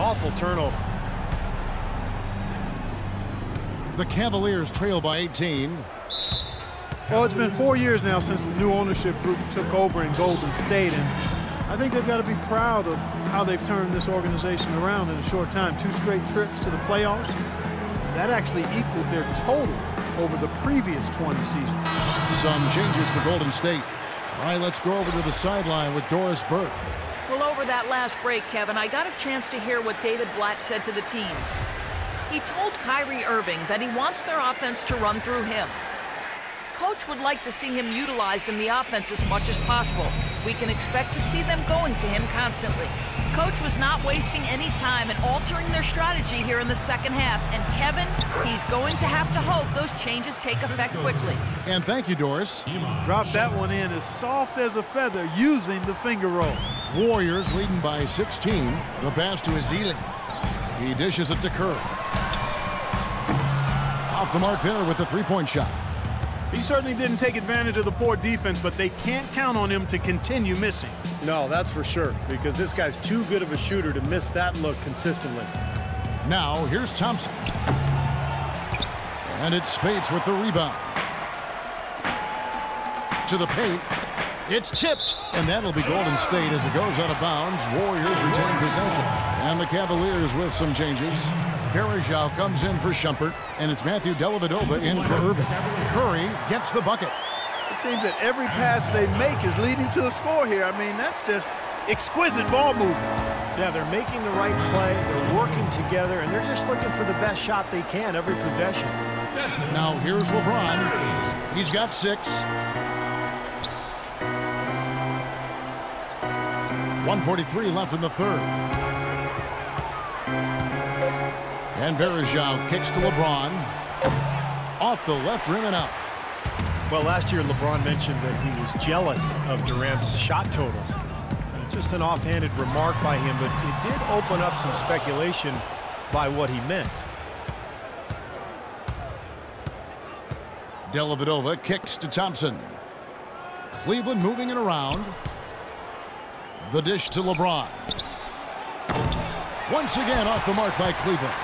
awful turnover. The Cavaliers trail by 18. Well, it's been 4 years now since the new ownership group took over in Golden State, and I think they've got to be proud of how they've turned this organization around in a short time. 2 straight trips to the playoffs. That actually equaled their total over the previous 20 seasons. Some changes for Golden State. All right, let's go over to the sideline with Doris Burke. Well, over that last break, Kevin, I got a chance to hear what David Blatt said to the team. He told Kyrie Irving that he wants their offense to run through him. Coach would like to see him utilized in the offense as much as possible. We can expect to see them going to him constantly. Coach was not wasting any time in altering their strategy here in the second half. And Kevin, he's going to have to hope those changes take effect quickly. And thank you, Doris. Drop that one in as soft as a feather using the finger roll. Warriors leading by 16. The pass to Ezeli. He dishes it to Curry. Off the mark there with the three-point shot. He certainly didn't take advantage of the poor defense, but they can't count on him to continue missing. No, that's for sure, because this guy's too good of a shooter to miss that look consistently. Now, here's Thompson. And it's Spates with the rebound. To the paint. It's tipped. And that'll be Golden State as it goes out of bounds. Warriors retain possession. And the Cavaliers with some changes. Varejao comes in for Shumpert, and it's Matthew Dellavedova in for Irving. Curry gets the bucket. It seems that every pass they make is leading to a score here. I mean, that's just exquisite ball movement. Yeah, they're making the right play, they're working together, and they're just looking for the best shot they can every possession. Now here's LeBron. He's got 6. 1:43 left in the third. And Varejao kicks to LeBron. Off the left rim and out. Well, last year LeBron mentioned that he was jealous of Durant's shot totals. Just an offhanded remark by him, but it did open up some speculation by what he meant. Dellavedova kicks to Thompson. Cleveland moving it around. The dish to LeBron. Once again off the mark by Cleveland.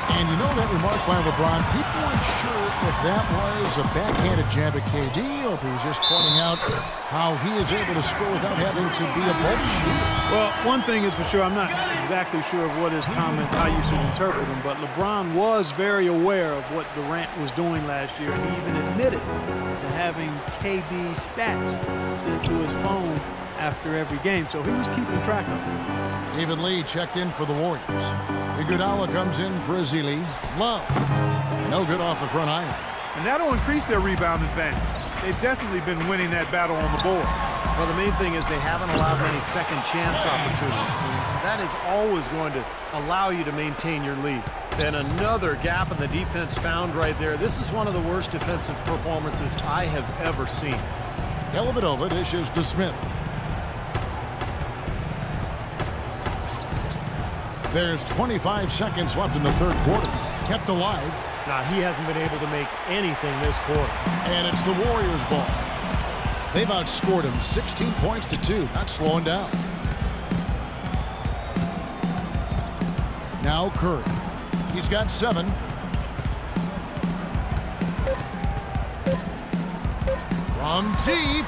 And you know that remark by LeBron, people weren't sure if that was a backhanded jab at KD or if he was just pointing out how he is able to score without having to be a bulk shooter. Well, one thing is for sure, I'm not exactly sure of what his comment, how you should interpret him, but LeBron was very aware of what Durant was doing last year, and he even admitted to having KD stats sent to his phone after every game, so he was keeping track of it. David Lee checked in for the Warriors. Iguodala comes in for Ezeli. Love. No good off the front iron. And that'll increase their rebound advantage. They've definitely been winning that battle on the board. Well, the main thing is they haven't allowed many second chance opportunities. And that is always going to allow you to maintain your lead. Then another gap in the defense found right there. This is one of the worst defensive performances I have ever seen. Dellavedova dishes to Smith. There's 25 seconds left in the third quarter. Kept alive. Now, he hasn't been able to make anything this quarter. And it's the Warriors' ball. They've outscored him 16 points to 2. Not slowing down. Now Curry. He's got 7. From deep.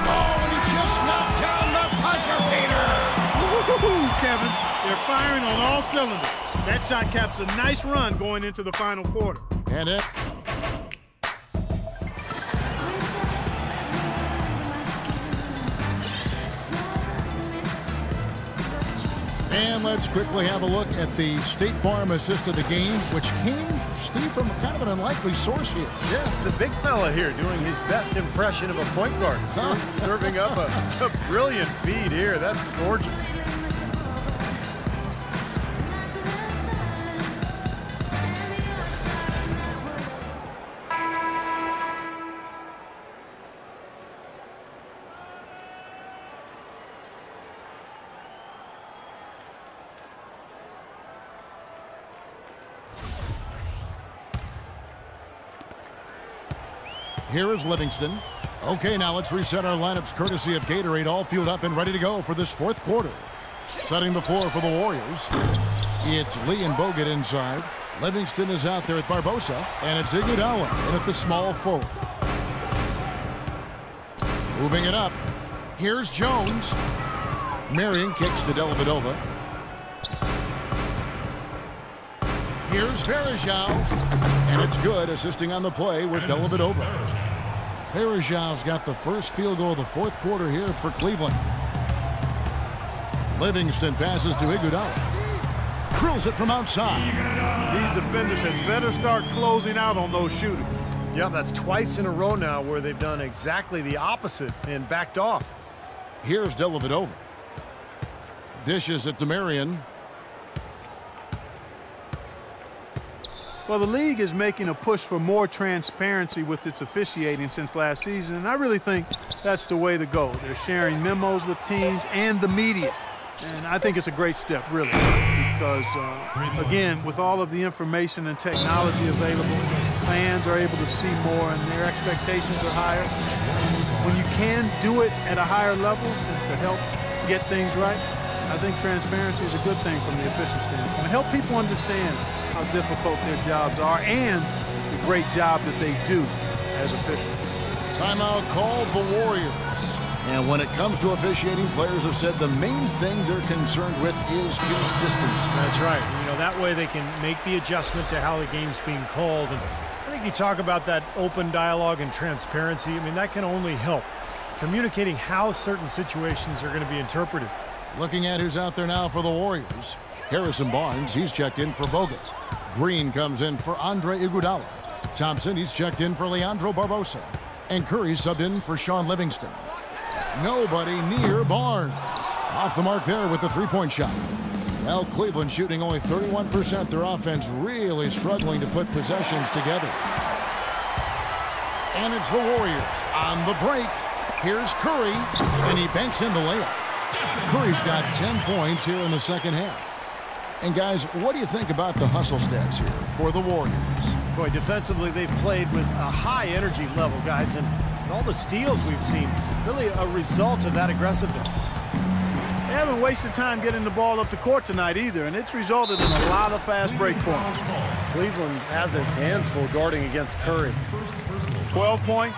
Oh, and he just knocked down the buzzer beater. Woo-hoo-hoo, Kevin. They're firing on all cylinders. That shot caps a nice run going into the final quarter. And it. And let's quickly have a look at the State Farm assist of the game, which came, Steve, from kind of an unlikely source here. Yes, the big fella here doing his best impression of a point guard. Serving up a brilliant feed here. That's gorgeous. Here is Livingston. Okay, now let's reset our lineups courtesy of Gatorade, all fueled up and ready to go for this fourth quarter. Setting the floor for the Warriors. It's Lee and Bogut inside. Livingston is out there with Barbosa. And it's Iguodala in at the small forward. Moving it up. Here's Jones. Marion kicks to Dellavedova. Here's Varejao. And it's good. Assisting on the play was Dellavedova. Varejao's got the first field goal of the fourth quarter here for Cleveland. Livingston passes to Iguodala. Drills it from outside. These defenders had better start closing out on those shooters. Yeah, that's twice in a row now where they've done exactly the opposite and backed off. Here's Dellavedova. Dishes it to Marion. Well, the league is making a push for more transparency with its officiating since last season, and I really think that's the way to go. They're sharing memos with teams and the media, and I think it's a great step, really, because, again, with all of the information and technology available, fans are able to see more and their expectations are higher. When you can do it at a higher level and to help get things right, I think transparency is a good thing from the official standpoint. Help people understand how difficult their jobs are and the great job that they do as officials. Timeout called the Warriors. And when it comes to officiating, players have said the main thing they're concerned with is consistency. That's right. You know, that way they can make the adjustment to how the game's being called. And I think you talk about that open dialogue and transparency. I mean, that can only help. Communicating how certain situations are going to be interpreted. Looking at who's out there now for the Warriors. Harrison Barnes, he's checked in for Bogut. Green comes in for Andre Iguodala. Thompson, he's checked in for Leandro Barbosa. And Curry subbed in for Sean Livingston. Nobody near Barnes. Off the mark there with the three-point shot. Well, Cleveland shooting only 31%. Their offense really struggling to put possessions together. And it's the Warriors on the break. Here's Curry, and he banks in the layup. Curry's got 10 points here in the second half. And guys, what do you think about the hustle stats here for the Warriors? Boy, defensively, they've played with a high energy level, guys, and all the steals we've seen, really a result of that aggressiveness. They haven't wasted time getting the ball up the court tonight either, and it's resulted in a lot of fast break points. Cleveland has its hands full guarding against Curry. 12 points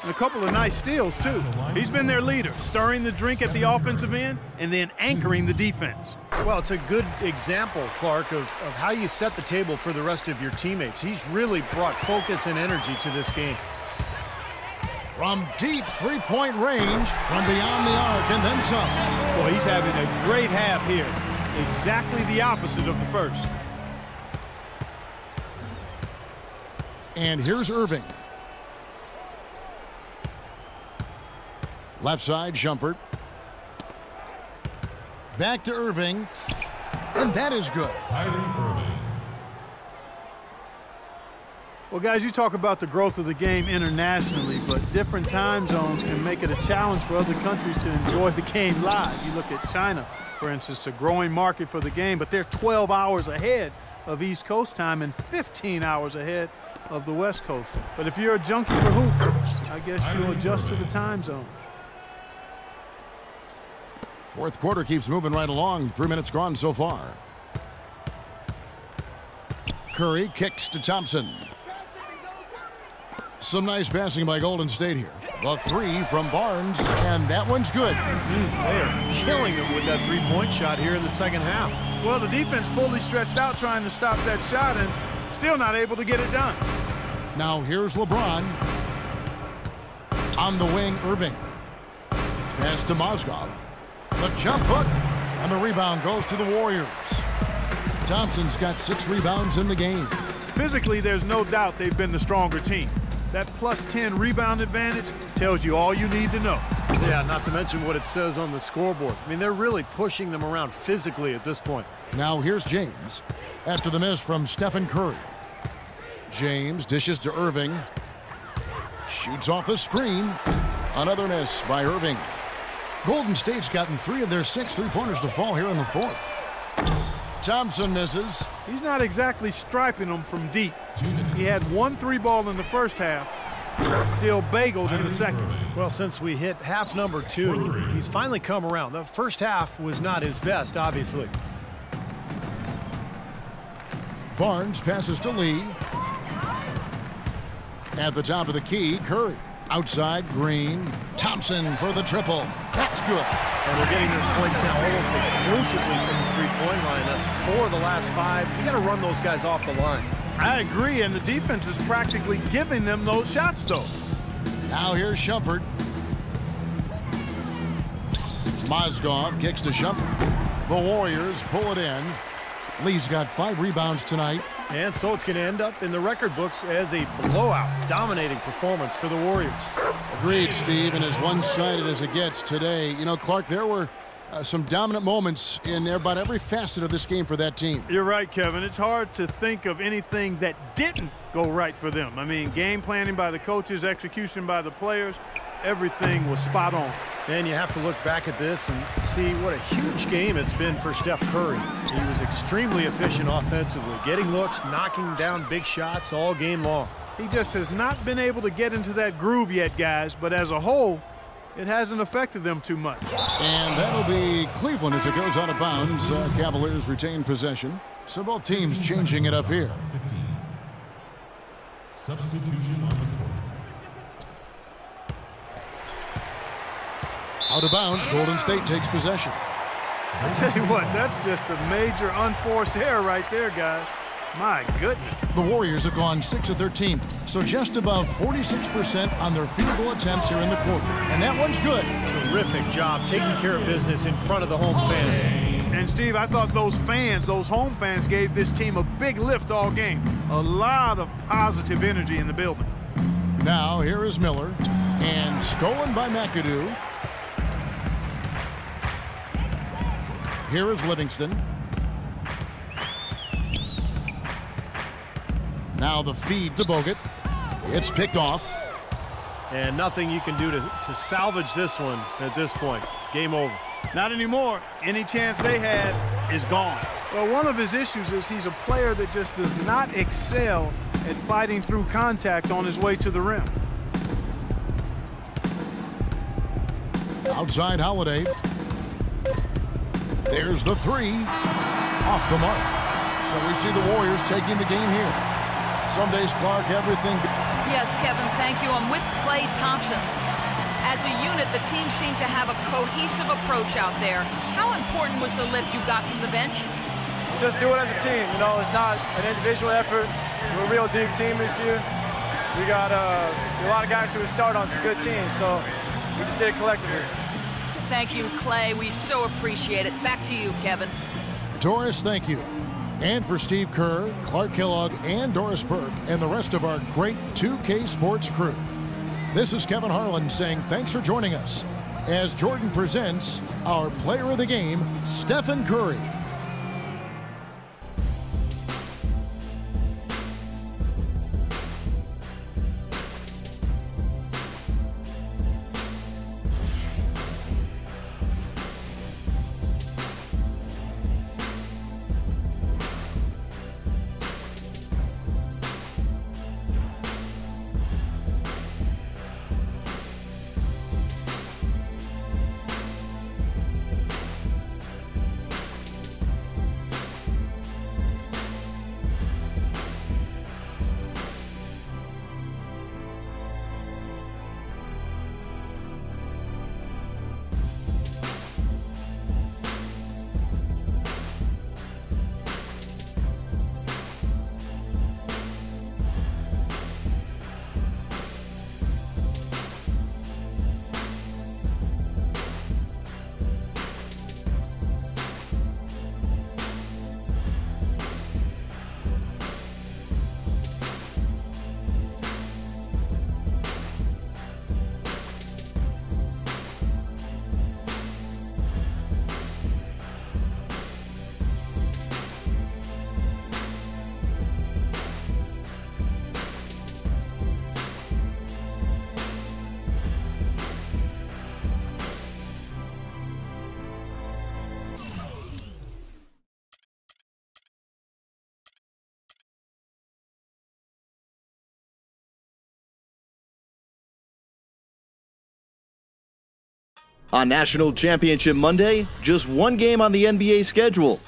and a couple of nice steals, too. He's been their leader, stirring the drink at the offensive end and then anchoring the defense. Well, it's a good example, Clark, of how you set the table for the rest of your teammates. He's really brought focus and energy to this game. From deep three-point range, from beyond the arc, and then some. Boy, he's having a great half here. Exactly the opposite of the first. And here's Irving. Left side, Shumpert. Back to Irving. And that is good. Well, guys, you talk about the growth of the game internationally, but different time zones can make it a challenge for other countries to enjoy the game live. You look at China, for instance, it's a growing market for the game, but they're 12 hours ahead of East Coast time and 15 hours ahead of the West Coast. But if you're a junkie for hoops, I guess you'll adjust to the time zones. Fourth quarter keeps moving right along. 3 minutes gone so far. Curry kicks to Thompson. Some nice passing by Golden State here. The three from Barnes, and that one's good. They are killing them with that three-point shot here in the second half. Well, the defense fully stretched out trying to stop that shot and still not able to get it done. Now here's LeBron. On the wing, Irving. Pass to Mozgov. The jump hook, and the rebound goes to the Warriors. Thompson's got 6 rebounds in the game. Physically, there's no doubt they've been the stronger team. That plus 10 rebound advantage tells you all you need to know. Yeah, not to mention what it says on the scoreboard. I mean, they're really pushing them around physically at this point. Now here's James after the miss from Stephen Curry. James dishes to Irving. Shoots off the screen. Another miss by Irving. Golden State's gotten 3 of their 6 three-pointers to fall here in the fourth. Thompson misses. He's not exactly striping them from deep. He had 1 3 ball in the first half, Still bageled in the second. Well, since we hit half number 2, he's finally come around. The first half was not his best, obviously. Barnes passes to Lee. At the top of the key, Curry. Outside, Green. Thompson for the triple. That's good. And they're getting their points now almost exclusively from the three-point line. That's 4 of the last 5. You got to run those guys off the line. I agree, and the defense is practically giving them those shots, though. Now here's Shumpert. Mozgov kicks to Shumpert. The Warriors pull it in. Lee's got 5 rebounds tonight. And so it's going to end up in the record books as a blowout, dominating performance for the Warriors. Agreed, Steve, and as one-sided as it gets today. You know, Clark, there were some dominant moments in about every facet of this game for that team. You're right, Kevin. It's hard to think of anything that didn't go right for them. I mean, game planning by the coaches, execution by the players, everything was spot on. And you have to look back at this and see what a huge game it's been for Steph Curry. He was extremely efficient offensively, getting looks, knocking down big shots all game long. He just has not been able to get into that groove yet, guys, but as a whole, it hasn't affected them too much. And that'll be Cleveland as it goes out of bounds. Cavaliers retain possession. So both teams changing it up here. Substitution on the court. Out of bounds, Golden State takes possession. I tell you what, that's just a major unforced error right there, guys. My goodness. The Warriors have gone 6 of 13, so just above 46% on their field goal attempts here in the quarter. And that one's good. Terrific job taking care of business in front of the home fans. And, Steve, I thought those fans, those home fans, gave this team a big lift all game. A lot of positive energy in the building. Now, here is Miller. And stolen by McAdoo. Here is Livingston. Now the feed to Bogut. It's picked off. And nothing you can do to salvage this one at this point. Game over. Not anymore. Any chance they had is gone. Well, one of his issues is he's a player that just does not excel at fighting through contact on his way to the rim. Outside Holiday. There's the 3. Off the mark. So we see the Warriors taking the game here. Some days, Clark, everything. Yes, Kevin, thank you. I'm with Klay Thompson. As a unit, the team seemed to have a cohesive approach out there. How important was the lift you got from the bench? Just do it as a team. You know, it's not an individual effort. We're a real deep team this year. We got a lot of guys who would start on some good teams, so we just did it collectively. Thank you, Klay. We so appreciate it. Back to you, Kevin. Doris, thank you. And for Steve Kerr, Clark Kellogg, and Doris Burke, and the rest of our great 2K Sports crew. This is Kevin Harlan saying thanks for joining us as Jordan presents our player of the game, Stephen Curry. On National Championship Monday, just one game on the NBA schedule.